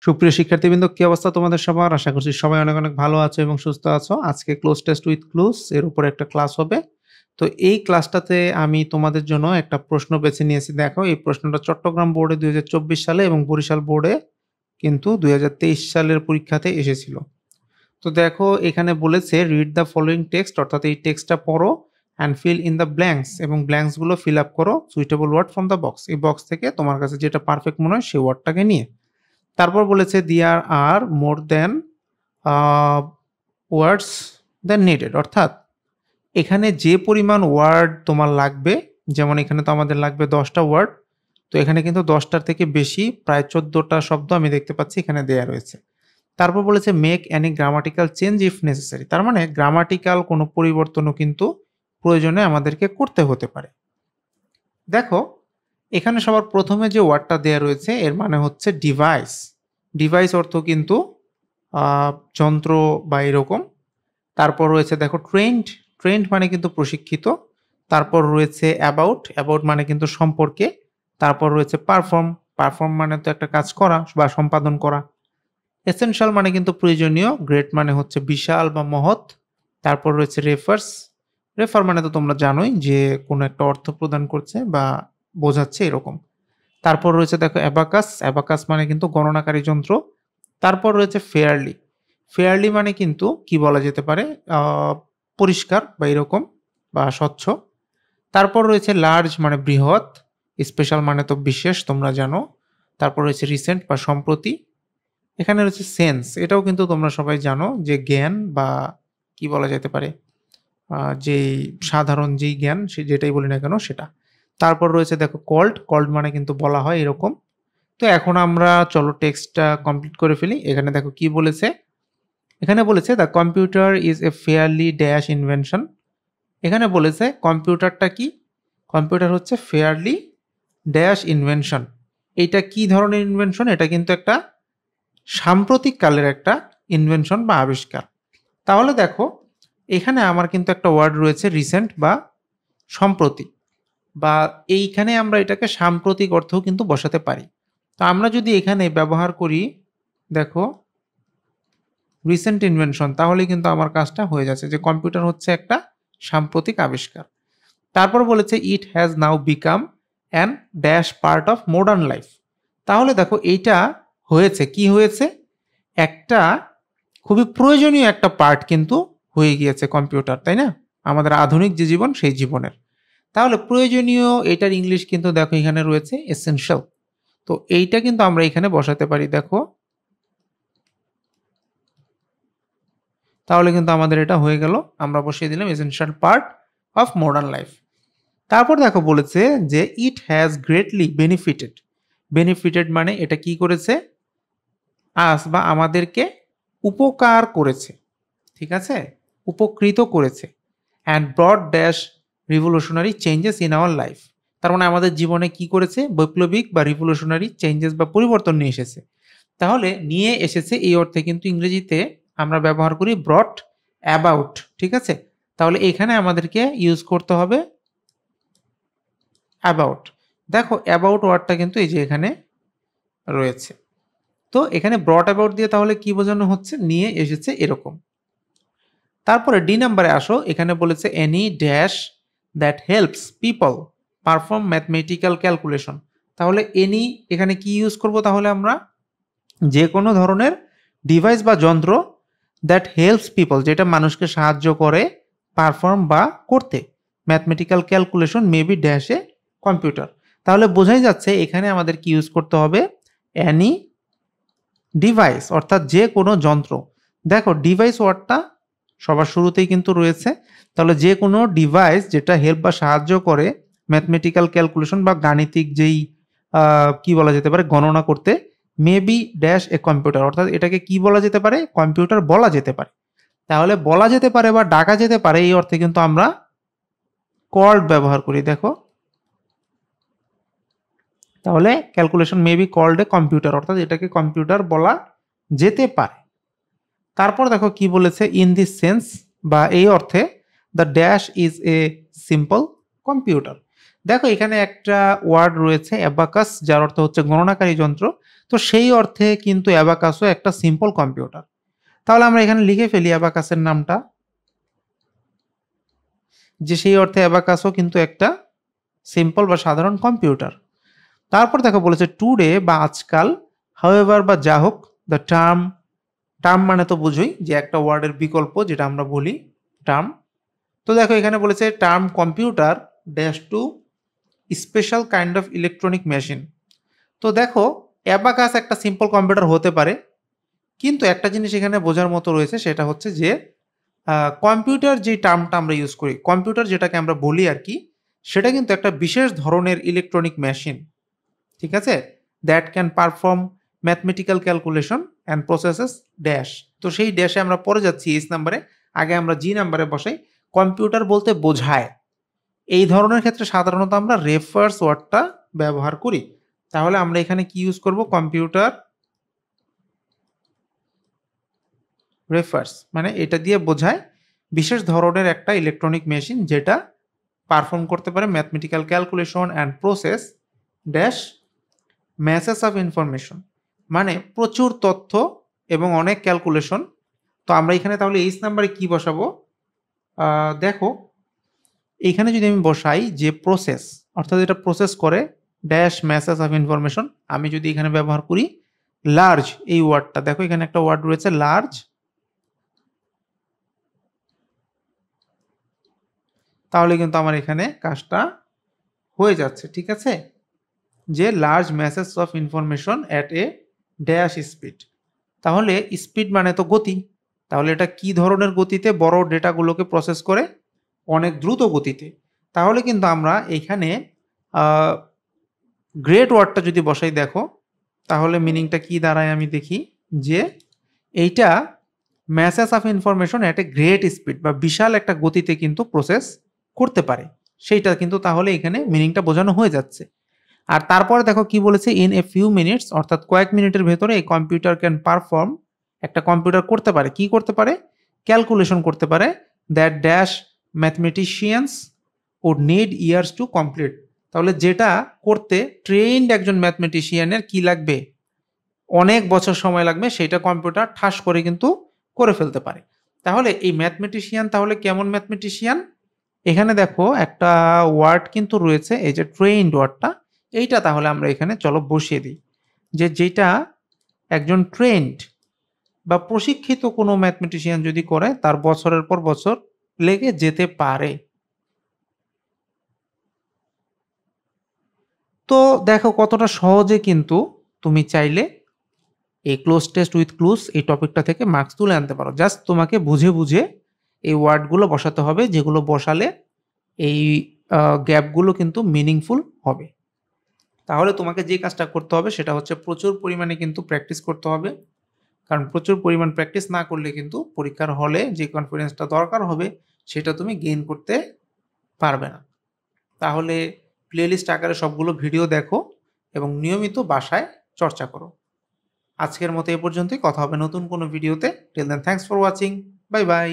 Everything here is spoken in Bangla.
সুপ্রিয় শিক্ষার্থীবৃন্দ, কি অবস্থা তোমাদের সবার? আশা করছি সবাই অনেক অনেক ভালো আছো এবং সুস্থ আছো। আজকে ক্লোজ টেস্ট উইথ ক্লুজ এর উপরে একটা ক্লাস হবে। তো এই ক্লাসটাতে আমি তোমাদের জন্য একটা প্রশ্ন বেছে নিয়েছি। দেখো, এই প্রশ্নটা চট্টগ্রাম বোর্ডে ২০২৪ সালে এবং বরিশাল বোর্ডে কিন্তু ২০২৩ সালের পরীক্ষাতে এসেছিল। তো দেখো, এখানে বলেছে রিড দ্য ফলোইং টেক্সট, অর্থাৎ এই টেক্সটটা পড়ো and fill in the blanks, এবং ব্ল্যাঙ্কসগুলো ফিল আপ করো suitable word from the box. এই বক্স থেকে তোমার কাছে যেটা পারফেক্ট মনে হয় সেই ওয়ার্ডটাকে নিয়ে। তারপর বলেছে there are more than words than needed, অর্থাৎ এখানে যে পরিমাণ ওয়ার্ড তোমার লাগবে, যেমন এখানে তো আমাদের লাগবে 10টা ওয়ার্ড, তো এখানে কিন্তু 10টার থেকে বেশি প্রায় 14টা শব্দ আমি দেখতে পাচ্ছি এখানে দেয়া রয়েছে। তারপর বলেছে make Annie grammatical change if necessary, তার মানে গ্রামাটিক্যাল কোনো পরিবর্তনও কিন্তু প্রয়োজনে আমাদেরকে করতে হতে পারে। দেখো, এখানে সবার প্রথমে যে ওয়ার্ডটা দেয়া রয়েছে এর মানে হচ্ছে ডিভাইস। ডিভাইস অর্থ কিন্তু যন্ত্র বা এরকম। তারপর রয়েছে দেখো ট্রেন্ড, ট্রেন্ড মানে কিন্তু প্রশিক্ষিত। তারপর রয়েছে অ্যাবাউট, অ্যাবাউট মানে কিন্তু সম্পর্কে। তারপর রয়েছে পারফর্ম, পারফর্ম মানে তো একটা কাজ করা বা সম্পাদন করা। এসেনশিয়াল মানে কিন্তু প্রয়োজনীয়। গ্রেট মানে হচ্ছে বিশাল বা মহৎ। তারপর রয়েছে রেফার্স, রেফার মানে তো তোমরা জানোই যে কোনো একটা অর্থ প্রদান করছে বা বোঝাচ্ছে এরকম। তারপর রয়েছে দেখো অ্যাবাকাস, অ্যাবাকাস মানে কিন্তু গণনাকারী যন্ত্র। তারপর রয়েছে ফেয়ারলি, ফেয়ারলি মানে কিন্তু কি বলা যেতে পারে, পরিষ্কার বা এরকম বা স্বচ্ছ। তারপর রয়েছে লার্জ মানে বৃহৎ, স্পেশাল মানে তো বিশেষ, তোমরা জানো। তারপর রয়েছে রিসেন্ট বা সম্প্রতি। এখানে রয়েছে সেন্স, এটাও কিন্তু তোমরা সবাই জানো যে জ্ঞান বা কি বলা যেতে পারে, যেই সাধারণ যেই জ্ঞান সে যেটাই বলি না কেন সেটা। তারপর রয়েছে দেখো কল্ড, কল্ড মানে কিন্তু বলা হয় এরকম। তো এখন আমরা চলো টেক্সটটা কমপ্লিট করে ফেলি। এখানে দেখো কি বলেছে, এখানে বলেছে the computer is a fairly dash invention. এখানে বলেছে কম্পিউটারটা কি, কম্পিউটার হচ্ছে ফেয়ারলি ড্যাশ ইনভেনশন। এইটা কি ধরনের ইনভেনশন? এটা কিন্তু একটা সাম্প্রতিক কালের একটা ইনভেনশন বা আবিষ্কার। তাহলে দেখো, এখানে আমার কিন্তু একটা ওয়ার্ড রয়েছে রিসেন্ট বা সম্প্রতি, বা এইখানে আমরা এটাকে সাম্প্রতিক অর্থও কিন্তু বসাতে পারি। তো আমরা যদি এখানে ব্যবহার করি দেখো রিসেন্ট ইনভেনশন, তাহলে কিন্তু আমার কাজটা হয়ে যাচ্ছে যে কম্পিউটার হচ্ছে একটা সাম্প্রতিক আবিষ্কার। তারপর বলেছে it has now become an dash part of modern life. তাহলে দেখো এইটা হয়েছে, কি হয়েছে, একটা খুবই প্রয়োজনীয় একটা পার্ট কিন্তু হয়ে গিয়েছে কম্পিউটার, তাই না? আমাদের আধুনিক যে জীবন সেই জীবনের। তাহলে প্রয়োজনীয় এটার ইংলিশ কিন্তু দেখো এখানে রয়েছে এসেনশিয়াল। তো এইটা কিন্তু আমরা এখানে বসাতে পারি দেখো, তাহলে কিন্তু আমাদের এটা হয়ে গেল। আমরা বসিয়ে দিলাম essential part of modern life. তারপর দেখো বলেছে যে it has greatly benefited, benefited মানে এটা কি করেছে, আস বা আমাদেরকে উপকার করেছে, ঠিক আছে, উপকৃত করেছে। And broad dash revolutionary changes in our life, তার মানে আমাদের জীবনে কি করেছে, বৈপ্লবিক বা রিভলিউশনারি চেঞ্জেস বা পরিবর্তন নিয়ে এসেছে। তাহলে নিয়ে এসেছে এই অর্থে কিন্তু ইংরেজিতে আমরা ব্যবহার করি ব্রট অ্যাবাউট, ঠিক আছে। তাহলে এখানে আমাদেরকে ইউজ করতে হবে অ্যাবাউট। দেখো অ্যাবাউট ওয়ার্ডটা কিন্তু এই যে এখানে রয়েছে। তো এখানে ব্রট অ্যাবাউট দিয়ে তাহলে কি বোঝানো হচ্ছে, নিয়ে এসেছে এরকম। তারপরে ডি নাম্বারে আসো, এখানে বলেছে any dash that helps people perform mathematical calculation. তাহলে এনি এখানে কি ইউজ করব, তাহলে আমরা যে কোনো ধরনের ডিভাইস বা যন্ত্র দ্যাট হেল্পস পিপল, যেটা মানুষকে সাহায্য করে পারফর্ম বা করতে ম্যাথমেটিক্যাল ক্যালকুলেশন মেবি ড্যাশে কম্পিউটার। তাহলে বোঝাই যাচ্ছে এখানে আমাদের কি ইউজ করতে হবে, অ্যানি ডিভাইস, অর্থাৎ যে কোনো যন্ত্র। দেখো ডিভাইস ওয়ার্ডটা সবার শুরুতেই কিন্তু রয়েছে। তাহলে যে কোনো ডিভাইস যেটা হেল্প বা সাহায্য করে ম্যাথমেটিক্যাল ক্যালকুলেশন বা গাণিতিক যেই কি বলা যেতে পারে গণনা করতে, মেবি ড্যাশ এ কম্পিউটার, অর্থাৎ এটাকে কি বলা যেতে পারে, কম্পিউটার বলা যেতে পারে। তাহলে বলা যেতে পারে বা ডাকা যেতে পারে এই অর্থে কিন্তু আমরা কল্ড ব্যবহার করি দেখো। তাহলে calculation maybe called a computer, অর্থাৎ এটাকে কম্পিউটার বলা যেতে পারে। তারপর দেখো কি বলেছে, ইন দিস সেন্স বা এই অর্থে the dash is a simple computer. দেখো এখানে একটা ওয়ার্ড রয়েছে অ্যাবাকাস, যার অর্থ হচ্ছে গণনাকারী যন্ত্র। তো সেই অর্থে কিন্তু অ্যাবাকাসও একটা সিম্পল কম্পিউটার। তাহলে আমরা এখানে লিখে ফেলি অ্যাবাকাসের নামটা, যে সেই অর্থে অ্যাবাকাসও কিন্তু একটা সিম্পল বা সাধারণ কম্পিউটার। তারপর দেখো বলেছে টুডে বা আজকাল, হাউএভার বা যা হোক, দ্য টার্ম, টার্ম মানে তো বুঝোই যে একটা ওয়ার্ডের বিকল্প যেটা আমরা বলি টার্ম। তো দেখো এখানে বলেছে term computer dash to special kind of electronic machine. তো দেখো অ্যাবাকাস একটা সিম্পল কম্পিউটার হতে পারে, কিন্তু একটা জিনিস এখানে বোঝার মতো রয়েছে, সেটা হচ্ছে যে কম্পিউটার যে টার্মটা আমরা ইউজ করি, কম্পিউটার যেটাকে আমরা বলি আর কি, সেটা কিন্তু একটা বিশেষ ধরনের ইলেকট্রনিক মেশিন। ঠিক আছে, that can perform mathematical calculation and processes dash. তো সেই ড্যাশে আমরা পরে যাচ্ছি এইচ নাম্বারে, আগে আমরা জি নাম্বারে বসাই। কম্পিউটার বলতে বোঝায়, এই ধরনের ক্ষেত্রে সাধারণত আমরা রেফার্স ওয়ার্ডটা ব্যবহার করি। তাহলে আমরা এখানে কি ইউজ করব, কম্পিউটার রেফার্স, মানে এটা দিয়ে বোঝায় বিশেষ ধরনের একটা ইলেকট্রনিক মেশিন যেটা পারফর্ম করতে পারে mathematical calculation and process dash masses of information, মানে প্রচুর তথ্য এবং অনেক ক্যালকুলেশন। তো আমরা এখানে তাহলে এইচ নাম্বারে কি বসাবো, দেখো এইখানে যদি আমি বসাই যে প্রসেস, অর্থাৎ এটা প্রসেস করে ড্যাশ ম্যাসেজ অফ ইনফরমেশন, আমি যদি এখানে ব্যবহার করি লার্জ এই ওয়ার্ডটা, দেখো এখানে একটা ওয়ার্ড রয়েছে লার্জ, তাহলে কিন্তু আমার এখানে কাজটা হয়ে যাচ্ছে। ঠিক আছে, যে large message of information at a dash speed, তাহলে স্পিড মানে তো গতি, তাহলে এটা কি ধরনের গতিতে বড় ডেটাগুলোকে প্রসেস করে, অনেক দ্রুত গতিতে। তাহলে কিন্তু আমরা এখানে গ্রেট ওয়ার্ডটা যদি বসাই, দেখো তাহলে মিনিংটা কি দাঁড়ায় আমি দেখি, যে এইটা message of information at a great speed বা বিশাল একটা গতিতে কিন্তু প্রসেস করতে পারে, সেইটা কিন্তু তাহলে এখানে মিনিংটা বোঝানো হয়ে যাচ্ছে। আর তারপরে দেখো কি বলেছে, ইন এ ফিউ মিনিটস, অর্থাৎ কয়েক মিনিটের ভেতরে এই কম্পিউটার ক্যান পারফর্ম, একটা কম্পিউটার করতে পারে, কি করতে পারে, ক্যালকুলেশন করতে পারে, that dash mathematicians would need years to complete. তাহলে যেটা করতে ট্রেন্ড একজন ম্যাথমেটিশিয়ানের কি লাগবে, অনেক বছর সময় লাগবে, সেটা কম্পিউটার ঠাস করে কিন্তু করে ফেলতে পারে। তাহলে এই ম্যাথমেটিশিয়ান তাহলে কেমন ম্যাথমেটিশিয়ান, এখানে দেখো একটা ওয়ার্ড কিন্তু রয়েছে, এই যে ট্রেন্ড ওয়ার্ডটা, এইটা তাহলে আমরা এখানে চলো বসিয়ে দিই, যে যেটা একজন ট্রেন্ড বা প্রশিক্ষিত কোনো ম্যাথমেটিশিয়ান যদি করে, তার বছরের পর বছর লেগে যেতে পারে। তো দেখো কতটা সহজে কিন্তু তুমি চাইলে এই ক্লোজ টেস্ট উইথ ক্লুজ এই টপিকটা থেকে মার্কস তুলে আনতে পারো। জাস্ট তোমাকে বুঝে বুঝে এই ওয়ার্ডগুলো বসাতে হবে, যেগুলো বসালে এই গ্যাপগুলো কিন্তু মিনিংফুল হবে। তাহলে তোমাকে যে কাজটা করতে হবে সেটা হচ্ছে প্রচুর পরিমাণে কিন্তু প্র্যাকটিস করতে হবে, কারণ প্রচুর পরিমাণ প্র্যাকটিস না করলে কিন্তু পরীক্ষার হলে যে কনফিডেন্সটা দরকার হবে সেটা তুমি গেইন করতে পারবে না। তাহলে প্লেলিস্ট আকারে সবগুলো ভিডিও দেখো এবং নিয়মিত বাসায় চর্চা করো। আজকের মতো এ পর্যন্তই, কথা হবে নতুন কোনো ভিডিওতে। Till then thanks for watching, bye by.